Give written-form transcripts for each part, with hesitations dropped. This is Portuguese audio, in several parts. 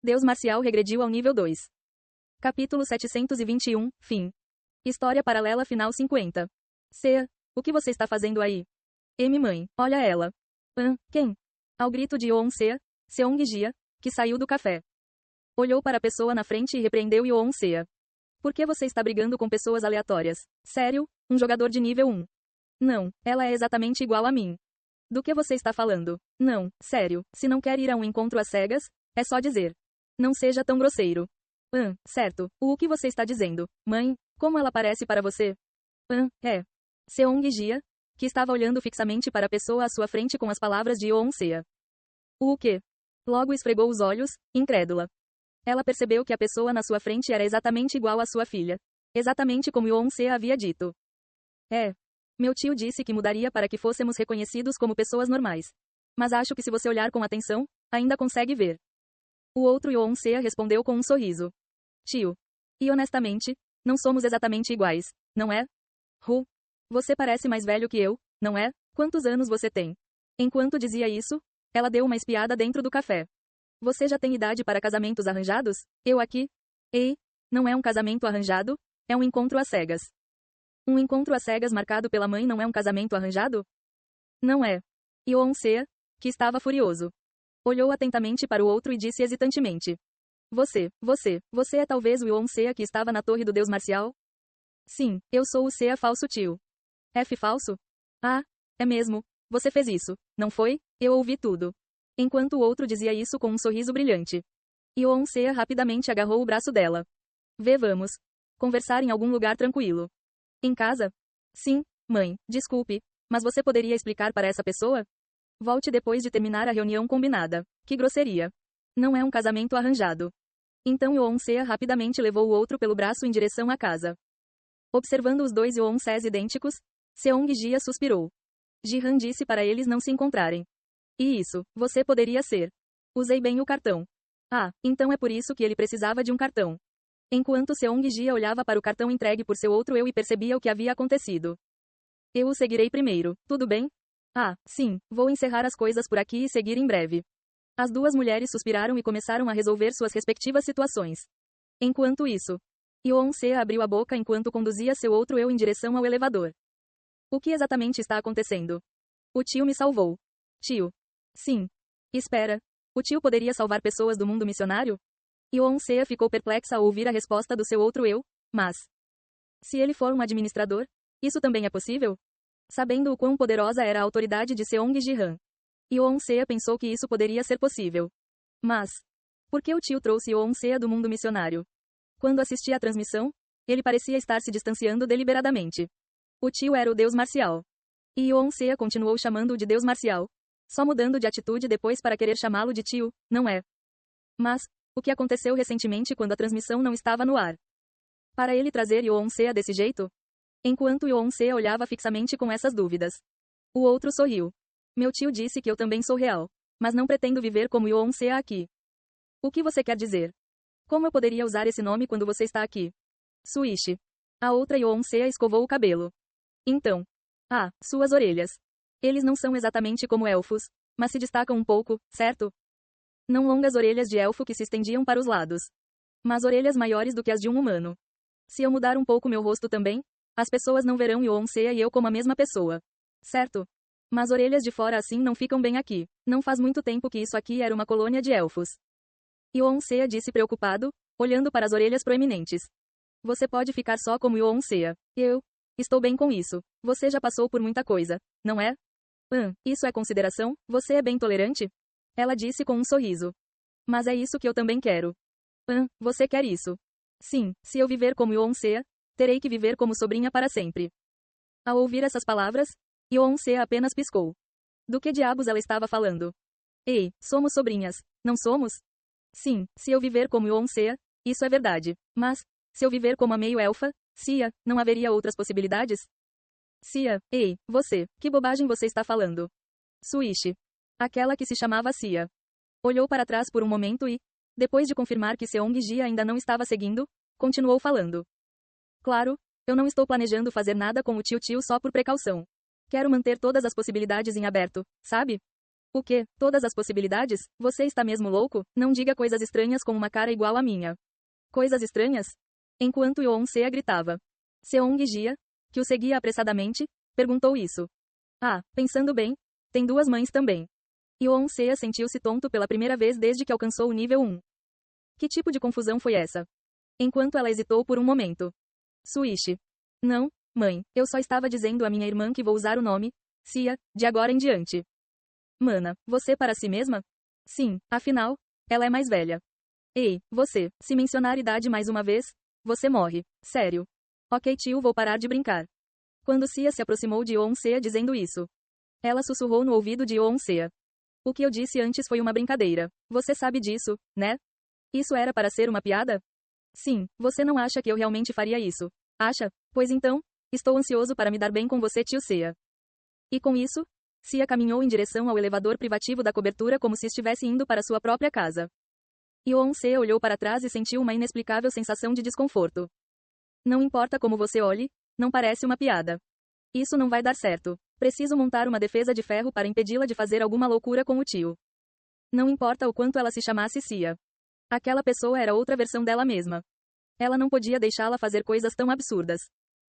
Deus marcial regrediu ao nível 2. Capítulo 721, fim. História paralela final 50. Sea, o que você está fazendo aí? Mãe, olha ela. Quem? Ao grito de Yoon-sea, Seong-jia, que saiu do café. Olhou para a pessoa na frente e repreendeu Yoon-sea. Por que você está brigando com pessoas aleatórias? Sério? Um jogador de nível 1. Não, ela é exatamente igual a mim. Do que você está falando? Não, sério, se não quer ir a um encontro às cegas, é só dizer. Não seja tão grosseiro. Certo, o que você está dizendo? Mãe, como ela parece para você? É. Seong-jia, que estava olhando fixamente para a pessoa à sua frente com as palavras de Yoon-sea. O quê? Logo esfregou os olhos, incrédula. Ela percebeu que a pessoa na sua frente era exatamente igual à sua filha. Exatamente como Yoon-sea havia dito. Meu tio disse que mudaria para que fôssemos reconhecidos como pessoas normais. Mas acho que se você olhar com atenção, ainda consegue ver. O outro Yoon-sea respondeu com um sorriso. Tio. E honestamente, não somos exatamente iguais, não é? Você parece mais velho que eu, não é? Quantos anos você tem? Enquanto dizia isso, ela deu uma espiada dentro do café. Você já tem idade para casamentos arranjados? Eu aqui? Ei, não é um casamento arranjado, é um encontro às cegas. Um encontro às cegas marcado pela mãe não é um casamento arranjado? Não é. Yoon-sea, que estava furioso. Olhou atentamente para o outro e disse hesitantemente. Você é talvez o Yoon-sea que estava na torre do Deus Marcial? Sim, eu sou o Sea falso tio. F falso? Ah, é mesmo, você fez isso, não foi? Eu ouvi tudo. Enquanto o outro dizia isso com um sorriso brilhante. Yoon-sea rapidamente agarrou o braço dela. Vamos conversar em algum lugar tranquilo. Em casa? Sim, mãe, desculpe, mas você poderia explicar para essa pessoa? Volte depois de terminar a reunião combinada. Que grosseria. Não é um casamento arranjado. Então Yoon-sea rapidamente levou o outro pelo braço em direção à casa. Observando os dois Yoon-seas idênticos, Seong-jia suspirou. Ji-han disse para eles não se encontrarem. E isso, você poderia ser. Usei bem o cartão. Ah, então é por isso que ele precisava de um cartão. Enquanto Seong-jia olhava para o cartão entregue por seu outro eu e percebia o que havia acontecido. Eu o seguirei primeiro, tudo bem? Ah, sim, vou encerrar as coisas por aqui e seguir em breve. As duas mulheres suspiraram e começaram a resolver suas respectivas situações. Enquanto isso, Yoon-sea abriu a boca enquanto conduzia seu outro eu em direção ao elevador. O que exatamente está acontecendo? O tio me salvou. Tio. Sim. Espera. O tio poderia salvar pessoas do mundo missionário? Yoon-sea ficou perplexa ao ouvir a resposta do seu outro eu, mas... Se ele for um administrador, isso também é possível? Sabendo o quão poderosa era a autoridade de Seong-ji-han, Yoon-sea pensou que isso poderia ser possível. Mas... por que o tio trouxe Yoon-sea do mundo missionário? Quando assistia à transmissão, ele parecia estar se distanciando deliberadamente. O tio era o Deus Marcial. E Yoon-sea continuou chamando-o de Deus Marcial, só mudando de atitude depois para querer chamá-lo de tio, não é? Mas, o que aconteceu recentemente quando a transmissão não estava no ar? Para ele trazer Yoon-sea desse jeito? Enquanto Yoon-sea olhava fixamente com essas dúvidas. O outro sorriu. Meu tio disse que eu também sou real, mas não pretendo viver como Yoon-sea aqui. O que você quer dizer? Como eu poderia usar esse nome quando você está aqui? Suishi. A outra Yoon-sea escovou o cabelo. Então. Ah, suas orelhas. Eles não são exatamente como elfos, mas se destacam um pouco, certo? Não longas orelhas de elfo que se estendiam para os lados, mas orelhas maiores do que as de um humano. Se eu mudar um pouco meu rosto também, as pessoas não verão Yoon-sea e eu como a mesma pessoa. Certo? Mas orelhas de fora assim não ficam bem aqui. Não faz muito tempo que isso aqui era uma colônia de elfos. Yoon-sea disse preocupado, olhando para as orelhas proeminentes. Você pode ficar só como Yoon-sea. Eu estou bem com isso. Você já passou por muita coisa, não é? Isso é consideração? Você é bem tolerante? Ela disse com um sorriso. Mas é isso que eu também quero. Você quer isso? Sim, se eu viver como Yoon-sea, terei que viver como sobrinha para sempre. Ao ouvir essas palavras, Yoon-sea apenas piscou. Do que diabos ela estava falando? Ei, somos sobrinhas, não somos? Sim, se eu viver como Yoon-sea, isso é verdade. Mas, se eu viver como a meio-elfa, Sia, não haveria outras possibilidades? Sia, ei, você, que bobagem você está falando? Suishi. Aquela que se chamava Sia. Olhou para trás por um momento e, depois de confirmar que Seong-ji ainda não estava seguindo, continuou falando. Claro, eu não estou planejando fazer nada com o tio só por precaução. Quero manter todas as possibilidades em aberto, sabe? O quê? Todas as possibilidades? Você está mesmo louco? Não diga coisas estranhas com uma cara igual à minha. Coisas estranhas? Enquanto Yoon-sea gritava. Seong-gia, que o seguia apressadamente, perguntou isso. Ah, pensando bem, tem duas mães também. Yoon-sea sentiu-se tonto pela primeira vez desde que alcançou o nível 1. Que tipo de confusão foi essa? Enquanto ela hesitou por um momento. Suishi. Não, mãe, eu só estava dizendo à minha irmã que vou usar o nome, Cia, de agora em diante. Mana, você para si mesma? Sim, afinal, ela é mais velha. Ei, você, se mencionar idade mais uma vez, você morre. Sério. Ok, tio, vou parar de brincar. Quando Cia se aproximou de Yoon-sea dizendo isso, ela sussurrou no ouvido de Yoon-sea. O que eu disse antes foi uma brincadeira. Você sabe disso, né? Isso era para ser uma piada? Sim, você não acha que eu realmente faria isso? Acha? Pois então, estou ansioso para me dar bem com você, tio Sea. E com isso, Cia caminhou em direção ao elevador privativo da cobertura como se estivesse indo para sua própria casa. Yoon-sea olhou para trás e sentiu uma inexplicável sensação de desconforto. Não importa como você olhe, não parece uma piada. Isso não vai dar certo. Preciso montar uma defesa de ferro para impedi-la de fazer alguma loucura com o tio. Não importa o quanto ela se chamasse Cia. Aquela pessoa era outra versão dela mesma. Ela não podia deixá-la fazer coisas tão absurdas.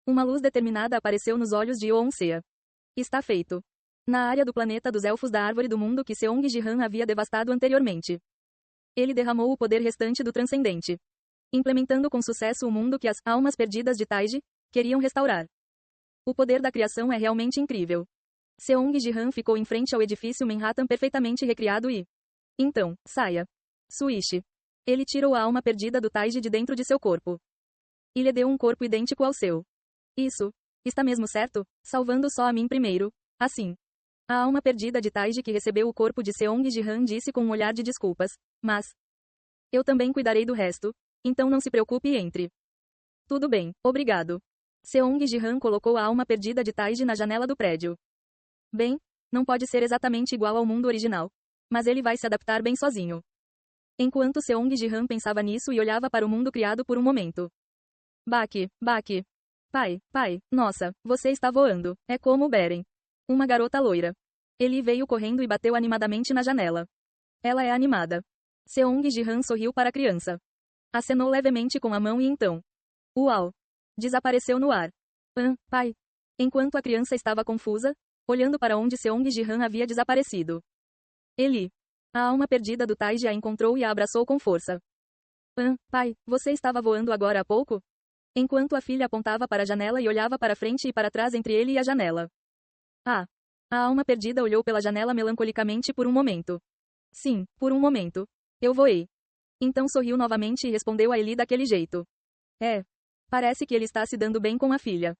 Uma luz determinada apareceu nos olhos de Yoon-sea. Está feito. Na área do planeta dos elfos da árvore do mundo que Seong-ji-han havia devastado anteriormente. Ele derramou o poder restante do transcendente. Implementando com sucesso o mundo que as almas perdidas de Taiji queriam restaurar. O poder da criação é realmente incrível. Seong-ji-han ficou em frente ao edifício Manhattan perfeitamente recriado e... Então, saia. Suishi. Ele tirou a alma perdida do Taiji de dentro de seu corpo. E lhe deu um corpo idêntico ao seu. Isso. Está mesmo certo? Salvando só a mim primeiro. Assim. A alma perdida de Taiji que recebeu o corpo de Seong-ji-han disse com um olhar de desculpas. Mas... eu também cuidarei do resto. Então não se preocupe e entre. Tudo bem, obrigado. Seong-ji-han colocou a alma perdida de Taiji na janela do prédio. Bem, não pode ser exatamente igual ao mundo original. Mas ele vai se adaptar bem sozinho. Enquanto Seong-ji-han pensava nisso e olhava para o mundo criado por um momento. Baki. Pai, nossa, você está voando. É como o Beren. Uma garota loira. Ele veio correndo e bateu animadamente na janela. Ela é animada. Seong-ji-han sorriu para a criança. Acenou levemente com a mão e então... Uau! Desapareceu no ar. Pai. Enquanto a criança estava confusa, olhando para onde Seong-ji-han havia desaparecido. Ele. A alma perdida do Taiji a encontrou e a abraçou com força. Pai, você estava voando agora há pouco? Enquanto a filha apontava para a janela e olhava para frente e para trás entre ele e a janela. Ah. A alma perdida olhou pela janela melancolicamente por um momento. Sim, por um momento. Eu voei. Então sorriu novamente e respondeu a Eli daquele jeito. Parece que ele está se dando bem com a filha.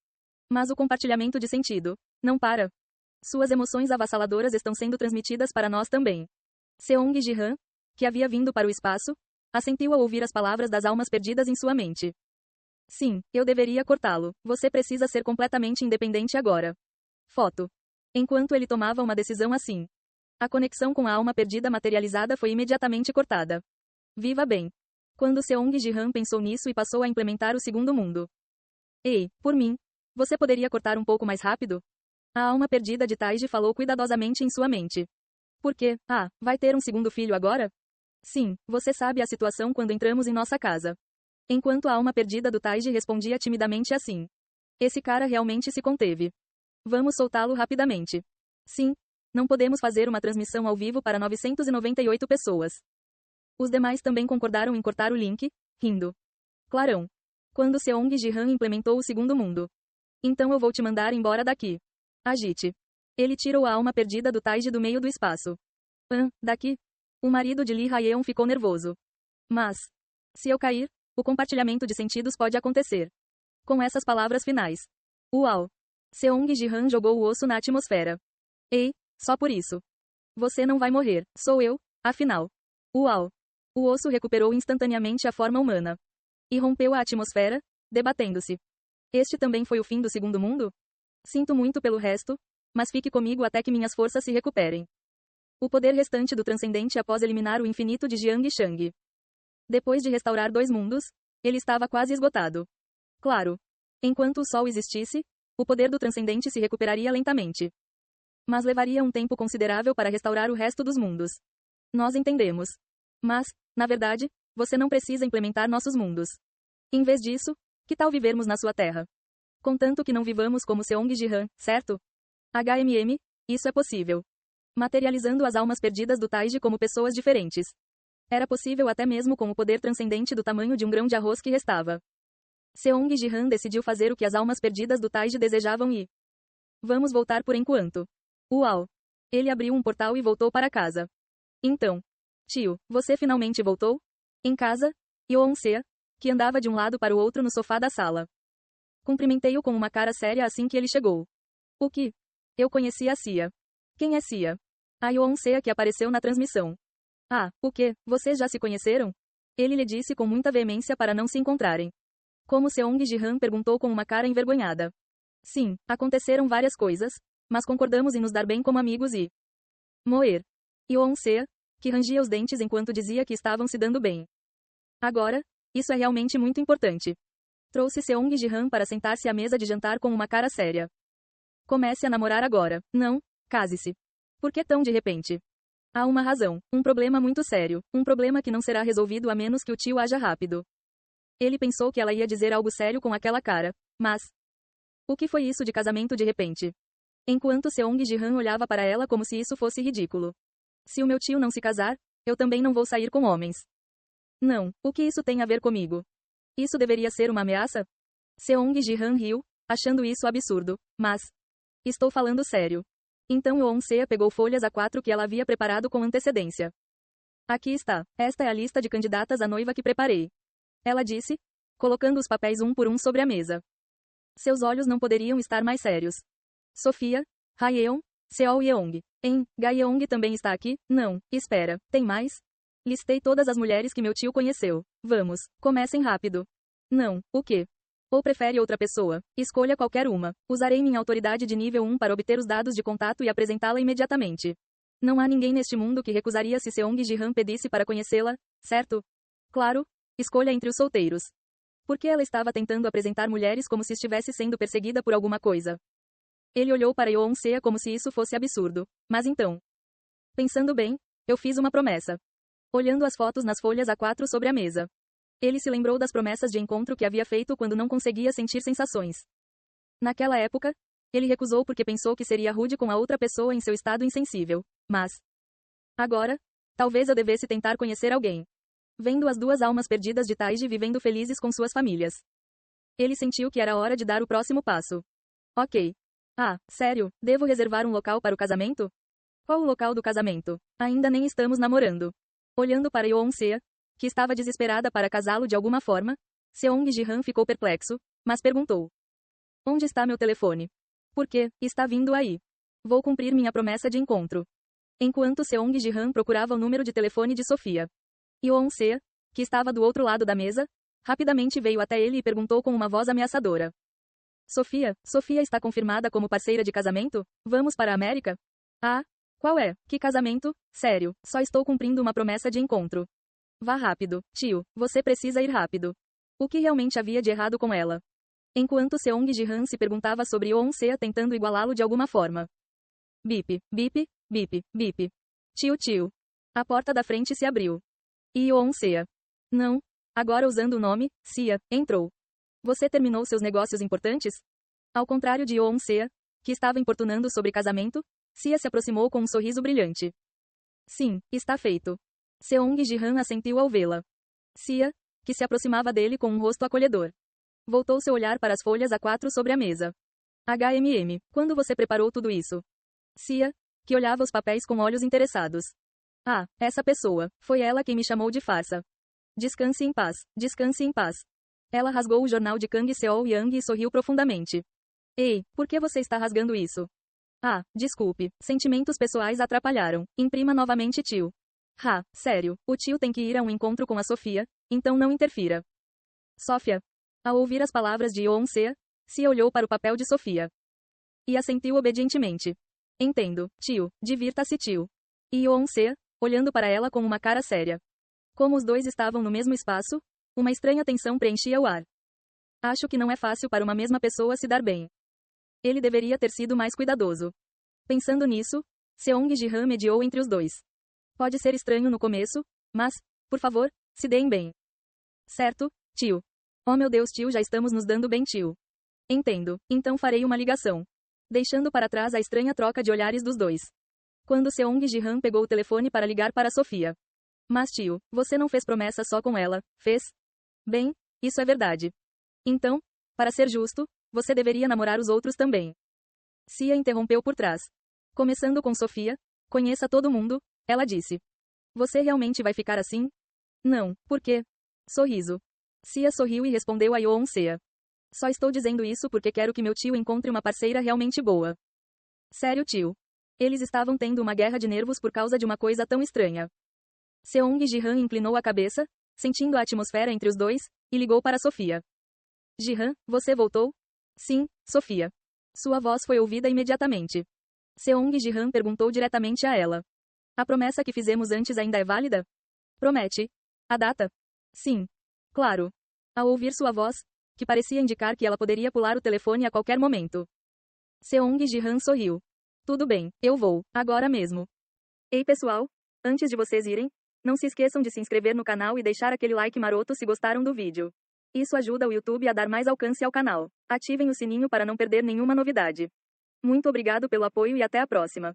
Mas o compartilhamento de sentido não para. Suas emoções avassaladoras estão sendo transmitidas para nós também. Seong-ji-han, que havia vindo para o espaço, assentiu ao ouvir as palavras das almas perdidas em sua mente. Sim, eu deveria cortá-lo. Você precisa ser completamente independente agora. Foto. Enquanto ele tomava uma decisão assim, a conexão com a alma perdida materializada foi imediatamente cortada. Viva bem. Quando Seong-ji-han pensou nisso e passou a implementar o segundo mundo. Ei, por mim, você poderia cortar um pouco mais rápido? A alma perdida de Taiji falou cuidadosamente em sua mente. Por quê? Vai ter um segundo filho agora? Sim, você sabe a situação quando entramos em nossa casa. Enquanto a alma perdida do Taiji respondia timidamente assim. Esse cara realmente se conteve. Vamos soltá-lo rapidamente. Sim. Não podemos fazer uma transmissão ao vivo para 998 pessoas. Os demais também concordaram em cortar o link, rindo. Clarão. Quando Seong-ji-han implementou o segundo mundo. Então eu vou te mandar embora daqui. Agite. Ele tirou a alma perdida do Taiji do meio do espaço. Daqui? O marido de Lee Haeon ficou nervoso. Mas, se eu cair, o compartilhamento de sentidos pode acontecer. Com essas palavras finais. Uau! Seong-ji-han jogou o osso na atmosfera. Ei, só por isso. Você não vai morrer, sou eu, afinal. Uau! O osso recuperou instantaneamente a forma humana. E rompeu a atmosfera, debatendo-se. Este também foi o fim do segundo mundo? Sinto muito pelo resto, mas fique comigo até que minhas forças se recuperem. O poder restante do transcendente após eliminar o infinito de Jiang e Shang. Depois de restaurar 2 mundos, ele estava quase esgotado. Claro. Enquanto o Sol existisse, o poder do transcendente se recuperaria lentamente. Mas levaria um tempo considerável para restaurar o resto dos mundos. Nós entendemos. Mas, na verdade, você não precisa implementar nossos mundos. Em vez disso, que tal vivermos na sua terra? Contanto que não vivamos como Seong Ji-han, certo? Isso é possível. Materializando as almas perdidas do Taiji como pessoas diferentes. Era possível até mesmo com o poder transcendente do tamanho de um grão de arroz que restava. Seong Ji-han decidiu fazer o que as almas perdidas do Taiji desejavam e... Vamos voltar por enquanto. Uau! Ele abriu um portal e voltou para casa. Então. Tio, você finalmente voltou? Em casa? Yeon-se, que andava de um lado para o outro no sofá da sala. Cumprimentei-o com uma cara séria assim que ele chegou. O que? Eu conheci a Cia. Quem é Cia? A Yeon-se que apareceu na transmissão. Ah, o que? Vocês já se conheceram? Ele lhe disse com muita veemência para não se encontrarem. Como Seong Ji-han perguntou com uma cara envergonhada. Sim, aconteceram várias coisas, mas concordamos em nos dar bem como amigos e... Moer. Yeon-se, que rangia os dentes enquanto dizia que estavam se dando bem. Agora, isso é realmente muito importante. Trouxe Seong Ji-han para sentar-se à mesa de jantar com uma cara séria. Comece a namorar agora. Não, case-se. Por que tão de repente? Há uma razão, um problema muito sério, um problema que não será resolvido a menos que o tio haja rápido. Ele pensou que ela ia dizer algo sério com aquela cara, mas... O que foi isso de casamento de repente? Enquanto Seong Ji-han olhava para ela como se isso fosse ridículo. Se o meu tio não se casar, eu também não vou sair com homens. Não, o que isso tem a ver comigo? Isso deveria ser uma ameaça? Seong Ji-han riu, achando isso absurdo, mas... Estou falando sério. Então Yeon-se pegou folhas A4 que ela havia preparado com antecedência. Aqui está, esta é a lista de candidatas à noiva que preparei. Ela disse, colocando os papéis um por um sobre a mesa. Seus olhos não poderiam estar mais sérios. Sofia, Haeyeon, Seo Yeong. Ga-yeong também está aqui? Não, espera, tem mais? Listei todas as mulheres que meu tio conheceu. Vamos, comecem rápido. Não, o quê? Ou prefere outra pessoa? Escolha qualquer uma. Usarei minha autoridade de nível 1 para obter os dados de contato e apresentá-la imediatamente. Não há ninguém neste mundo que recusaria se Seong Ji-han pedisse para conhecê-la, certo? Claro, escolha entre os solteiros. Porque ela estava tentando apresentar mulheres como se estivesse sendo perseguida por alguma coisa. Ele olhou para Yeon-se como se isso fosse absurdo. Mas então. Pensando bem, eu fiz uma promessa. Olhando as fotos nas folhas A4 sobre a mesa. Ele se lembrou das promessas de encontro que havia feito quando não conseguia sentir sensações. Naquela época, ele recusou porque pensou que seria rude com a outra pessoa em seu estado insensível. Mas... Agora, talvez eu devesse tentar conhecer alguém. Vendo as duas almas perdidas de Taiji vivendo felizes com suas famílias. Ele sentiu que era hora de dar o próximo passo. Ok. Ah, sério, devo reservar um local para o casamento? Qual o local do casamento? Ainda nem estamos namorando. Olhando para Yeon-se, que estava desesperada para casá-lo de alguma forma, Seong Ji-han ficou perplexo, mas perguntou. Onde está meu telefone? Por quê? Está vindo aí. Vou cumprir minha promessa de encontro. Enquanto Seong Ji-han procurava o número de telefone de Sofia. Yeon-se, que estava do outro lado da mesa, rapidamente veio até ele e perguntou com uma voz ameaçadora. Sofia está confirmada como parceira de casamento? Vamos para a América? Ah, qual é? Que casamento? Sério, só estou cumprindo uma promessa de encontro. Vá rápido, tio, você precisa ir rápido. O que realmente havia de errado com ela? Enquanto Seong Ji-han se perguntava sobre Yeon-se tentando igualá-lo de alguma forma. Bip, bip, bip, bip. Tio. A porta da frente se abriu. E Yeon-se. Não. Agora usando o nome, Cia, entrou. Você terminou seus negócios importantes? Ao contrário de Yeon-se, que estava importunando sobre casamento, Cia se aproximou com um sorriso brilhante. Sim, está feito. Seong Ji-han assentiu ao vê-la. Cia, que se aproximava dele com um rosto acolhedor. Voltou seu olhar para as folhas A4 sobre a mesa. Quando você preparou tudo isso? Cia, que olhava os papéis com olhos interessados. Ah, essa pessoa, foi ela quem me chamou de farsa. Descanse em paz, descanse em paz. Ela rasgou o jornal de Kang Seol-yang e sorriu profundamente. Ei, por que você está rasgando isso? Ah, desculpe, sentimentos pessoais atrapalharam. Imprima novamente tio. Sério, o tio tem que ir a um encontro com a Sofia, então não interfira. Sofia. Ao ouvir as palavras de Yeon-se, Cia olhou para o papel de Sofia. E assentiu obedientemente. Entendo, tio, divirta-se tio. E Yeon-se, olhando para ela com uma cara séria. Como os dois estavam no mesmo espaço, uma estranha tensão preenchia o ar. Acho que não é fácil para uma mesma pessoa se dar bem. Ele deveria ter sido mais cuidadoso. Pensando nisso, Seong Ji-han mediou entre os dois. Pode ser estranho no começo, mas, por favor, se deem bem. Certo, tio. Oh meu Deus, tio, já estamos nos dando bem, tio. Entendo, então farei uma ligação. Deixando para trás a estranha troca de olhares dos dois. Quando Seong Ji-han pegou o telefone para ligar para Sofia. Mas tio, você não fez promessa só com ela, fez? Bem, isso é verdade. Então, para ser justo, você deveria namorar os outros também. Sia interrompeu por trás. Começando com Sofia, conheça todo mundo, ela disse. Você realmente vai ficar assim? Não, por quê? Sorriso. Sia sorriu e respondeu a Yoon-sea. Só estou dizendo isso porque quero que meu tio encontre uma parceira realmente boa. Sério, tio. Eles estavam tendo uma guerra de nervos por causa de uma coisa tão estranha. Seong Ji-han inclinou a cabeça, sentindo a atmosfera entre os dois, e ligou para Sofia. Ji-han, você voltou? Sim, Sofia. Sua voz foi ouvida imediatamente. Seong Ji-han perguntou diretamente a ela. A promessa que fizemos antes ainda é válida? Promete. A data? Sim. Claro. Ao ouvir sua voz, que parecia indicar que ela poderia pular o telefone a qualquer momento. Seong Ji-han sorriu. Tudo bem, eu vou, agora mesmo. Ei pessoal, antes de vocês irem, não se esqueçam de se inscrever no canal e deixar aquele like maroto se gostaram do vídeo. Isso ajuda o YouTube a dar mais alcance ao canal. Ativem o sininho para não perder nenhuma novidade. Muito obrigado pelo apoio e até a próxima.